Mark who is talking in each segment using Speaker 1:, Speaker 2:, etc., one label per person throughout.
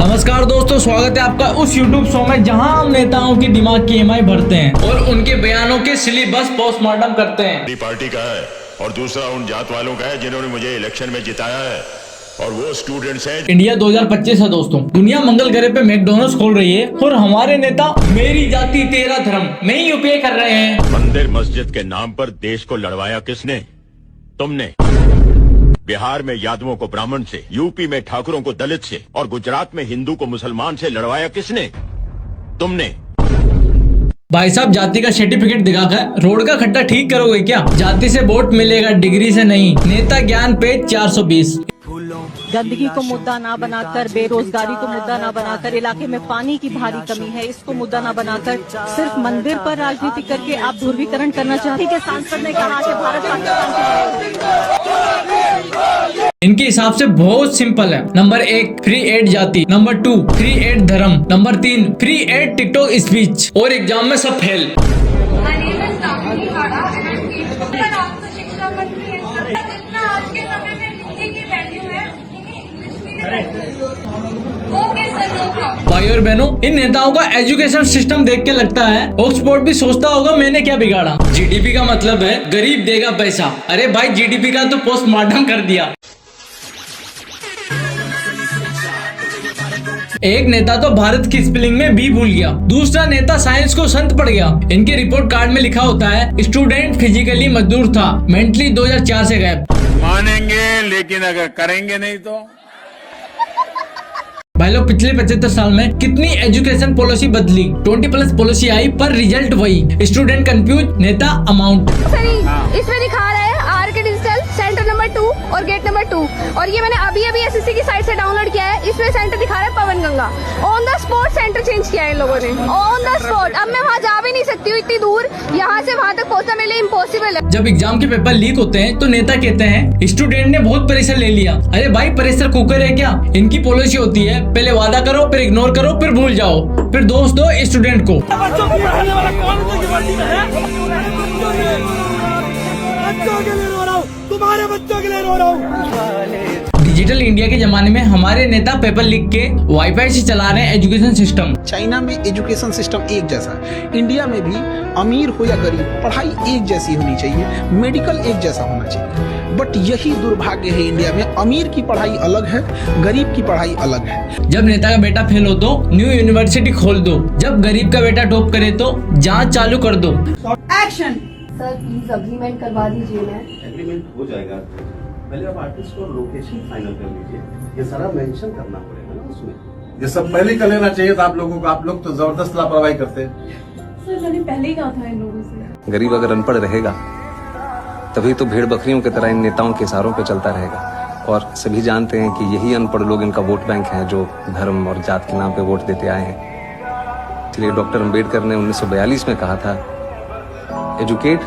Speaker 1: नमस्कार दोस्तों, स्वागत है आपका उस YouTube शो में जहां हम नेताओं की दिमाग की EMI भरते हैं और उनके बयानों के सिलेबस पोस्टमार्टम करते हैं।
Speaker 2: मेरी पार्टी का है और दूसरा उन जात वालों का है जिन्होंने मुझे इलेक्शन में जिताया है और वो स्टूडेंट्स हैं।
Speaker 1: इंडिया 2025 है दोस्तों। दुनिया मंगल ग्रह पे मैकडोनल्ड्स खोल रही है और हमारे नेता मेरी जाति तेरा धर्म में ही यूपीए कर रहे हैं।
Speaker 2: मंदिर मस्जिद के नाम पर देश को लड़वाया किसने? तुमने। बिहार में यादवों को ब्राह्मण से, यूपी में ठाकुरों को दलित से और गुजरात में हिंदू को मुसलमान से लड़वाया किसने? तुमने।
Speaker 1: भाई साहब, जाति का सर्टिफिकेट दिखाकर रोड का खड्डा ठीक करोगे क्या? जाति से वोट मिलेगा, डिग्री से नहीं। नेता ज्ञान पेज 420।
Speaker 3: गंदगी को मुद्दा ना बनाकर, बेरोजगारी को मुद्दा ना बनाकर, इलाके में पानी की भारी कमी है इसको मुद्दा ना बनाकर, सिर्फ मंदिर पर राजनीति करके आप ध्रुवीकरण करना चाहते हैं। सांसद ने कहा कि भारत पाकिस्तान।
Speaker 1: इनके हिसाब से बहुत सिंपल है। नंबर 1 फ्री एड जाति, नंबर 2 फ्री एड धर्म, number 3 free add TikTok speech और एग्जाम में सब फेल। भाई और बहनों, इन नेताओं का एजुकेशन सिस्टम देख के लगता है ऑक्सफोर्ड भी सोचता होगा मैंने क्या बिगाड़ा। जीडीपी का मतलब है गरीब देगा पैसा। अरे भाई, जीडीपी का तो पोस्टमार्टम कर दिया। एक नेता तो भारत की स्पेलिंग में भी भूल गया, दूसरा नेता साइंस को संत पढ़ गया। इनके रिपोर्ट कार्ड में लिखा होता है स्टूडेंट फिजिकली मजदूर था, मेंटली 2004 से गायब।
Speaker 4: मानेंगे लेकिन अगर करेंगे नहीं तो।
Speaker 1: भाई लोग, पिछले 75 साल में कितनी एजुकेशन पॉलिसी बदली। 20+ पॉलिसी आई पर रिजल्ट वही। स्टूडेंट कंफ्यूज, नेता अमाउंट।
Speaker 5: इसमें दिखा रहा है आर के डिजिटल सेंटर नंबर 2 और गेट नंबर 2 और ये मैंने अभी एसएससी की साइट से डाउनलोड किया है। इसमें सेंटर दिखा रहा है Pawan Ganga. On the spot centre change किया है इन लोगों ने, ऑन द स्पॉट। अब मैं वहाँ जा भी नहीं सकती हूँ, इतनी दूर यहाँ से वहाँ तक पहुँचना मेरे लिए इम्पॉसिबल है।
Speaker 1: जब एग्जाम के पेपर लीक होते हैं तो नेता कहते हैं स्टूडेंट ने बहुत प्रेशर ले लिया। अरे भाई, प्रेशर कुकर है क्या? इनकी पॉलिसी होती है पहले वादा करो, फिर इग्नोर करो, फिर भूल जाओ, फिर दोष दो स्टूडेंट को।
Speaker 6: तुम्हारे बच्चों के लिए रो रहा हूँ।
Speaker 1: डिजिटल इंडिया के जमाने में हमारे नेता पेपर लिख के वाईफाई से चला रहे हैं एजुकेशन सिस्टम।
Speaker 7: चाइना में एजुकेशन सिस्टम एक जैसा है, इंडिया में भी अमीर हो या गरीब पढ़ाई एक जैसी होनी चाहिए, मेडिकल एक जैसा होना चाहिए। बट यही दुर्भाग्य है, इंडिया में अमीर की पढ़ाई अलग है, गरीब की पढ़ाई अलग है।
Speaker 1: जब नेता का बेटा फेल हो तो न्यू यूनिवर्सिटी खोल दो, जब गरीब का बेटा टॉप करे तो जांच चालू कर दो।
Speaker 5: एक्शन सर, प्लीज अग्रीमेंट करवा दीजिए। मैं
Speaker 8: एग्रीमेंट हो जाएगा, पहले आप आर्टिस्ट को लोकेशन फाइनल कर लीजिए। ये सारा मेंशन करना पड़ेगा ना उसमें। ये सब पहले कर लेना चाहिए था आप लोगों को। आप लोग तो जबरदस्त लापरवाही करते हैं।
Speaker 5: सर, मैंने पहले ही कहा था इन लोगों से।
Speaker 9: गरीब अगर अनपढ़ रहेगा तभी तो भेड़ बकरियों की तरह इन नेताओं के इशारों पे चलता रहेगा। और सभी जानते हैं कि यही अनपढ़ लोग इनका वोट बैंक है, जो धर्म और जात के नाम पे वोट देते आए हैं। इसलिए डॉक्टर अम्बेडकर ने 1942 में कहा था, एजुकेट,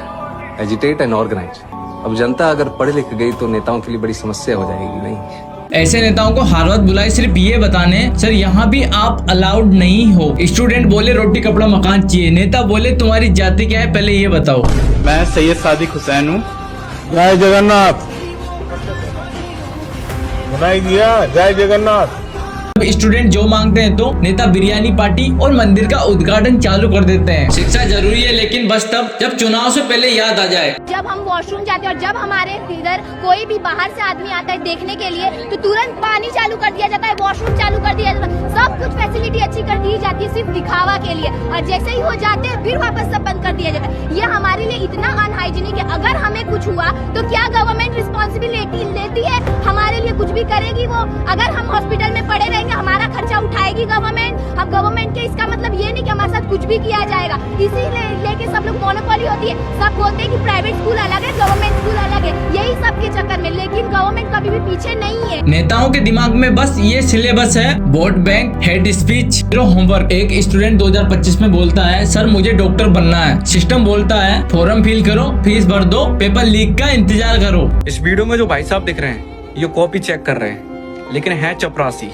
Speaker 9: एजिटेट एंड ऑर्गेनाइज। अब जनता अगर पढ़ लिख गई तो नेताओं के लिए बड़ी समस्या हो जाएगी। नहीं,
Speaker 1: ऐसे नेताओं को हार्वर्ड बुलाए सिर्फ ये बताने, सर यहाँ भी आप अलाउड नहीं हो। स्टूडेंट बोले रोटी कपड़ा मकान चाहिए, नेता बोले तुम्हारी जाति क्या है पहले ये बताओ।
Speaker 4: मैं सैयद सादिक हुसैन हूँ। जय जगन्नाथ। बनाई दिया, जय जगन्नाथ।
Speaker 1: स्टूडेंट जो मांगते हैं तो नेता बिरयानी पार्टी और मंदिर का उद्घाटन चालू कर देते हैं। शिक्षा जरूरी है, लेकिन बस तब जब चुनाव से पहले याद आ जाए।
Speaker 5: जब हम वॉशरूम जाते हैं और जब हमारे इधर कोई भी बाहर से आदमी आता है देखने के लिए तो तुरंत पानी चालू कर दिया जाता है, वॉशरूम चालू कर दिया जाता है, सब कुछ फैसिलिटी अच्छी कर दी जाती है सिर्फ दिखावा के लिए। और जैसे ही हो जाते हैं फिर वापस सब बंद कर दिया जाता है। ये हमारे लिए इतना अनहाइजीनिक है। अगर हमें कुछ हुआ तो क्या गवर्नमेंट रिस्पॉन्सिबिलिटी लेती है? हमारे लिए कुछ भी करेगी वो? अगर हम हॉस्पिटल में पड़े रहेंगे हमारा खर्चा उठाएगी गवर्नमेंट। अब गवर्नमेंट के इसका मतलब ये नहीं कि हमारे साथ कुछ भी किया जाएगा। इसीलिए लेके सब लोग मोनोपोली होती है। सब बोलते हैं कि प्राइवेट स्कूल अलग है, गवर्नमेंट स्कूल अलग है, यही सब के चक्कर में। लेकिन गवर्नमेंट कभी भी पीछे नहीं है।
Speaker 1: नेताओं के दिमाग में बस ये सिलेबस है, vote bank, head speech, homework. एक स्टूडेंट 2025 में बोलता है, सर मुझे डॉक्टर बनना है। सिस्टम बोलता है फॉर्म फिल करो, फीस भर दो, पेपर लीक का इंतजार करो।
Speaker 10: इस वीडियो में जो भाई साहब दिख रहे हैं ये कॉपी चेक कर रहे हैं, लेकिन है चपरासी।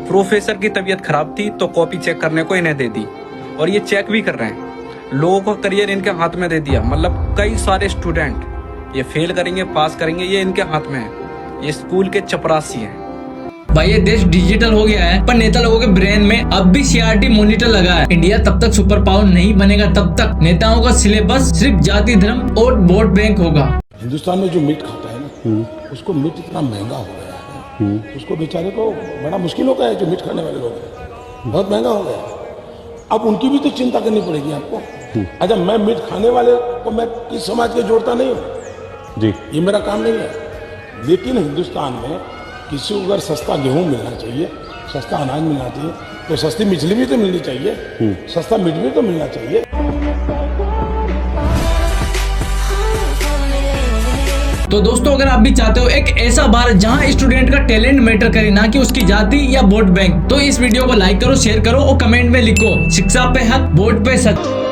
Speaker 10: प्रोफेसर की तबीयत खराब थी तो कॉपी चेक करने को इन्हें दे दी और ये चेक भी कर रहे हैं। लोगों का करियर इनके हाथ में दे दिया। मतलब कई सारे स्टूडेंट ये फेल करेंगे पास करेंगे ये इनके हाथ में है। ये स्कूल के चपरासी हैं।
Speaker 1: भाई ये देश डिजिटल हो गया है, पर नेता लोगों के ब्रेन में अब भी CRT मॉनिटर लगा है। इंडिया तब तक सुपर पावर नहीं बनेगा तब तक नेताओं का सिलेबस सिर्फ जाति धर्म और वोट बैंक होगा।
Speaker 6: हिंदुस्तान में जो मीट खाता है ना, उसको मीट इतना महंगा हो गया है, उसको बेचारे को बड़ा मुश्किल हो गया है। जो मीट खाने वाले लोग हैं बहुत महंगा हो गया है। अब उनकी भी तो चिंता करनी पड़ेगी आपको। अच्छा, मैं मीट खाने वाले को मैं किस समाज के जोड़ता नहीं हूँ जी, ये मेरा काम नहीं है। लेकिन हिंदुस्तान में किसी को अगर सस्ता गेहूं मिलना चाहिए, सस्ता अनाज मिलना चाहिए, तो सस्ती मछली भी तो मिलनी चाहिए, सस्ता मीट भी तो मिलना चाहिए।
Speaker 1: तो दोस्तों अगर आप भी चाहते हो एक ऐसा भारत जहां स्टूडेंट का टैलेंट मैटर करे, ना कि उसकी जाति या वोट बैंक, तो इस वीडियो को लाइक करो, शेयर करो और कमेंट में लिखो शिक्षा पे हक, वोट पे सच।